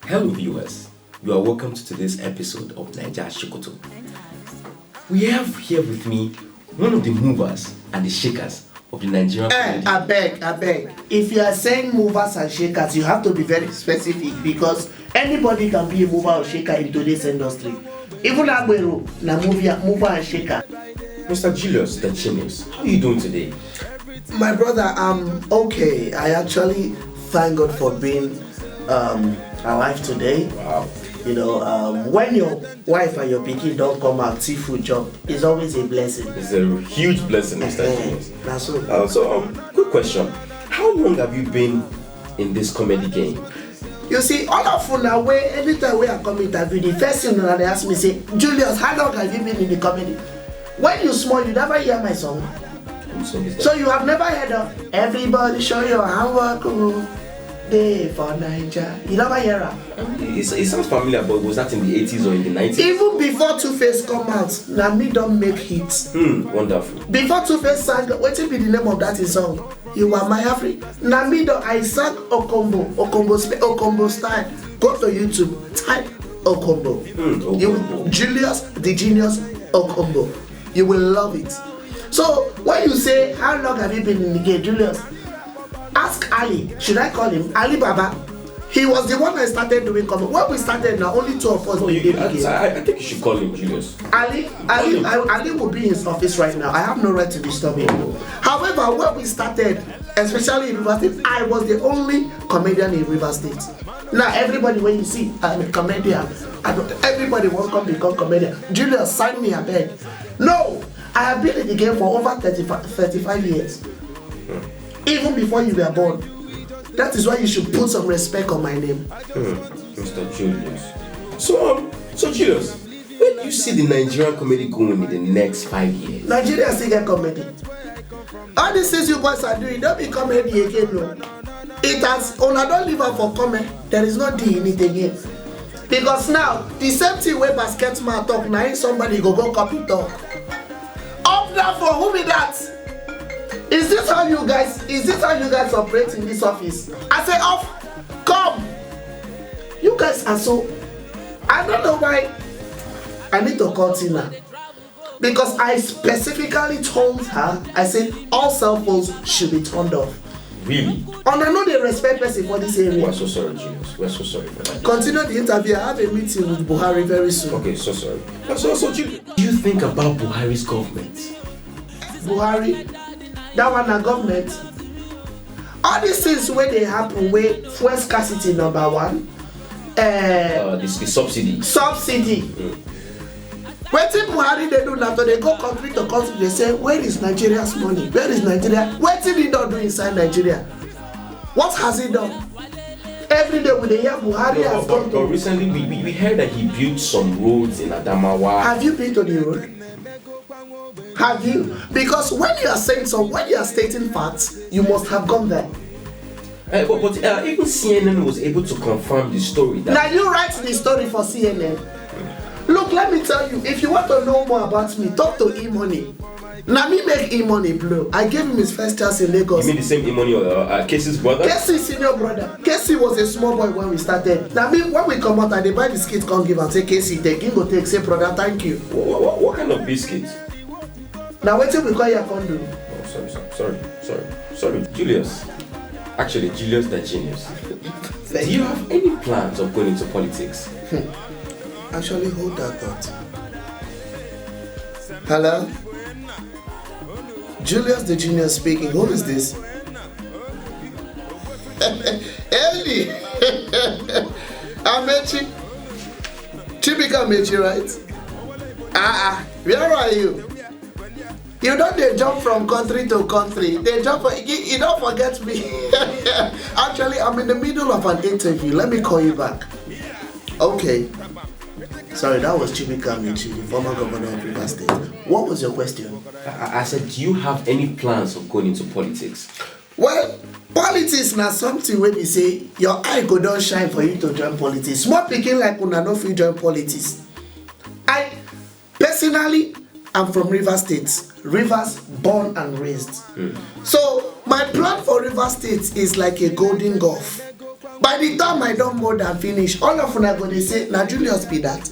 Hello viewers, you are welcome to today's episode of Naija Shokoto. We have here with me one of the movers and the shakers of the Nigerian community. I beg. If you are saying movers and shakers, you have to be very specific because anybody can be a mover or shaker in today's industry. Even Agbero, na mover and shaker. Mr. Julius D'Genius, how are you doing today? My brother, I'm okay. I actually thank God for being alive today. Wow. You know, when your wife and your pikin don't come out, see food job, it's always a blessing. It's a huge blessing, Mr. Julius. That's all. So, quick question. How long have you been in this comedy game? You see, all of una way, anytime we are coming interview, the first thing they ask me say, Julius, how long have you been in the comedy? When you small, you never hear my song. What song is that? So you have never heard of Everybody Show Your Handwork Day for Naija. You never hear her. It sounds familiar, but was that in the 80s or in the 90s? Even before Two-Face come out, na me don't make hits. Wonderful. Before Two-Face sang, what will be the name of that song? You Are My Africa. Na me don't, I sang Okombo style. Go to YouTube, type Okombo. Okombo. Julius D'Genius Agwu. You will love it. So when you say how long have you been in the game, Julius, ask Ali. Should I call him Ali Baba? He was the one that started doing comedy. When we started now, only two of us I think you should call him Julius. Ali will be in his office right now. I have no right to disturb him. However, when we started, especially in River State, I was the only comedian in River State. Now everybody, when you see I'm a comedian, everybody wants to become comedian. Julius, sign me, I beg. No, I have been in the game for over 35 years. Even before you were born. That is why you should put some respect on my name. Mr. Julius. So Julius, where do you see the Nigerian comedy going in the next 5 years? Nigeria still get comedy. All these things you boys are doing, don't be comedy again, no. It has, una don't leave out for comedy. There is no D in it again. Because now, the same thing where basketman talk, now somebody go copy talk. Up there for who be that? Is this how you guys operate in this office? I say off, come. You guys are so, I don't know why I need to call Tina. Because I specifically told her, I said all cell phones should be turned off. Really? And I know they respect person for this area. We're so sorry, Julius. We're so sorry for that. Continue the interview. I have a meeting with Buhari very soon. Okay, so sorry. So Julius, what do you think about Buhari's government? Buhari, that one a government. All these things where they happen, where fuel scarcity number one. The subsidy. Subsidy. Wetin Buhari they do now, so they go country to country, they say, where is Nigeria's money? Where is Nigeria? What did he not do inside Nigeria? What has he done? Every day with the year Buhari has gone to. But recently we heard that he built some roads in Adamawa. Have you been to the road? Have you? Because when you are saying so, when you are stating facts, you must have gone there. But even CNN was able to confirm the story. Now you write the story for CNN. Look, let me tell you, if you want to know more about me, talk to E-Money. Now me make E-Money blow. I gave him his first chance in Lagos. You mean the same E-Money Casey's brother? Casey's senior brother. Casey was a small boy when we started. Now me, when we come out and they buy the skit, come give and say, Casey, take him go take, say, brother, thank you. What kind of biscuits? Now wait till we call your condo. Oh, sorry. Julius. Actually, Julius D'Genius. Do you have any plans of going into politics? Actually, hold that thought. Hello? Julius D'Genius speaking. Who is this? Ellie! Amechi. Chibika Amechi, right? Where are you? You know they jump from country to country. They jump. You don't forget me. Actually, I'm in the middle of an interview. Let me call you back. Okay. Sorry, that was Chibika Amechi, the former governor of River State. What was your question? I said, do you have any plans of going into politics? Well, politics na something where we say your eye go don shine for you to join politics. Small pikin like una no fit join politics. I personally am from River State. Rivers, born and raised. So my plan for River State is like a golden golf. By the time I don more than finish, all of una go dey say, na Julius be that.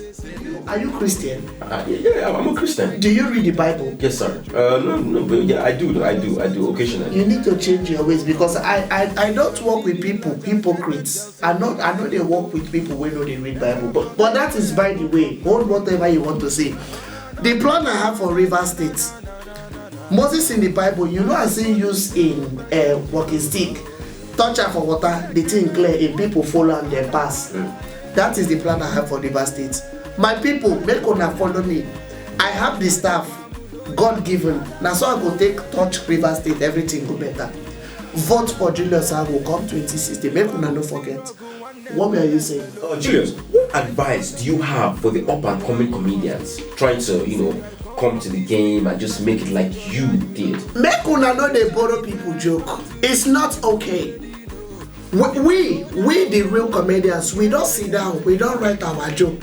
Are you Christian? Yeah, I'm a Christian. Do you read the Bible? Yes, sir. No, but yeah, I do occasionally. You need to change your ways because I don't work with people, hypocrites. I know they work with people wey no dey read Bible. But that is by the way, hold whatever you want to say. The plan I have for Rivers State, Moses in the Bible, you know as he use in walking stick, touch am for water, the thing clear, and people follow and they pass. That is the plan I have for Rivers State. My people, make una follow me. I have the staff, God given. Now so I go take touch Rivers State, everything go better. Vote for Julius Agwu come 2060. Make una no forget. What were you saying? Julius, what advice do you have for the up and coming comedians trying to, come to the game and just make it like you did? Make una know they borrow people joke. It's not okay. We the real comedians, we don't sit down, we don't write our joke.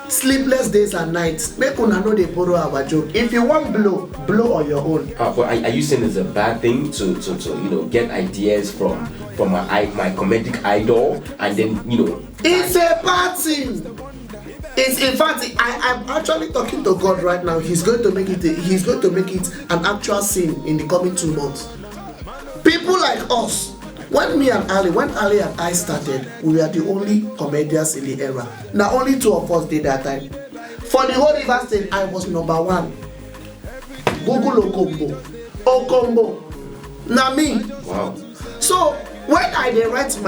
Sleepless days and nights. Make una know they borrow our joke. If you want blow on your own. But are you saying it's a bad thing to get ideas from my comedic idol and then It's a bad thing. It's in fact I'm actually talking to God right now. He's going to make it an actual sin in the coming 2 months. People like us. When Ali and I started, we were the only comedians in the era. Now only 2 of us did that time. For the whole Rivers State, I was number 1. Google Okombo. Now me. Wow. So when I dey write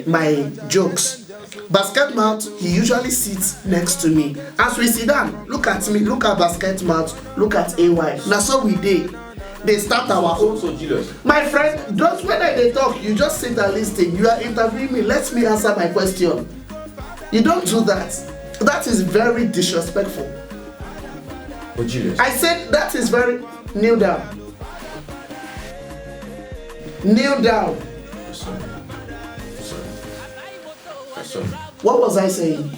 my jokes, Basket Mouth, he usually sits next to me. As we sit down, look at me, look at Basket Mouth, look at AY. Now so we dey. They start our own. So Julius. My friend, don't when I talk, you just sit and listen. You are interviewing me. Let me answer my question. You don't do that. That is very disrespectful. But Julius. I said that is very. Kneel down. Kneel down. Sorry. What was I saying?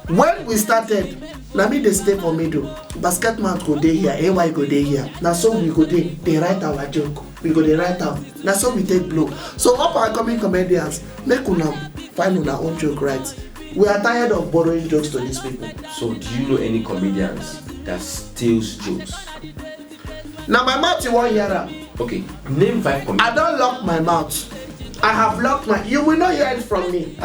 When we started, na me dey stay for middle. Basket Mouth go dey here, AY go dey here. Na so we go dey write our joke. We go dey write am. Na so we take blow. So up and coming comedians, make una find una own joke right. We are tired of borrowing jokes to these people. So do you know any comedians that steals jokes? Now my mouth you wan hear am. Okay, name 5 comedians. I don't lock my mouth. I have locked my. You will not hear it from me.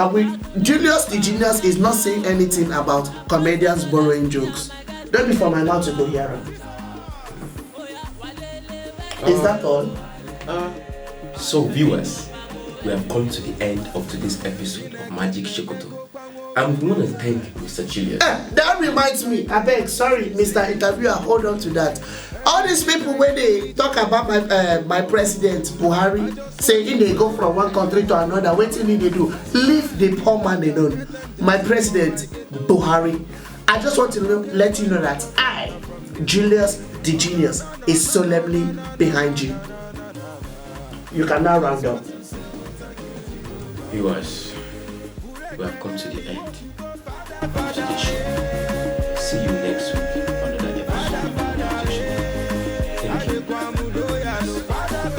Julius D'Genius is not saying anything about comedians borrowing jokes. Don't be for my mouth to go hear them. Is that all? So viewers, we have come to the end of today's episode of Magic Shokoto. And we want to thank Mr. Julius. That reminds me. I beg, sorry, Mr. Interviewer, hold on to that. All these people when they talk about my president Buhari, saying they go from one country to another, what do they do? Leave the poor man alone. My president Buhari, I just want to let you know that I, Julius D'Genius, is solemnly behind you. You can now round up. Viewers, we have come to the end of today's show.